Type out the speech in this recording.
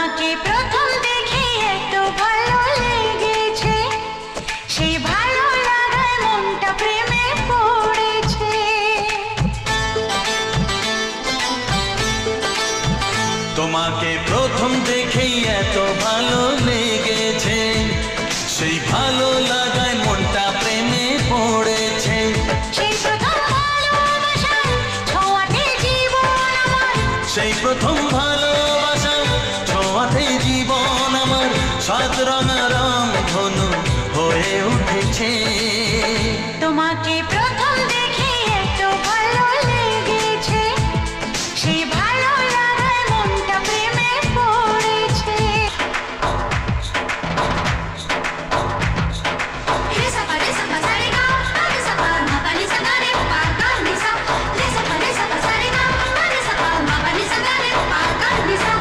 তোমাকে প্রথম দেখে এত ভালো লেগেছে, সেই ভালো লাগায় মনটা প্রেমে পড়েছে। তোমাকে প্রথম দেখেই এত ভালো লেগেছে, সেই ভালো লাগায় মনটা প্রেমে পড়েছে। সেই প্রথম ভালোবাসার ছোঁয়াতে জীবন আমার, সেই প্রথম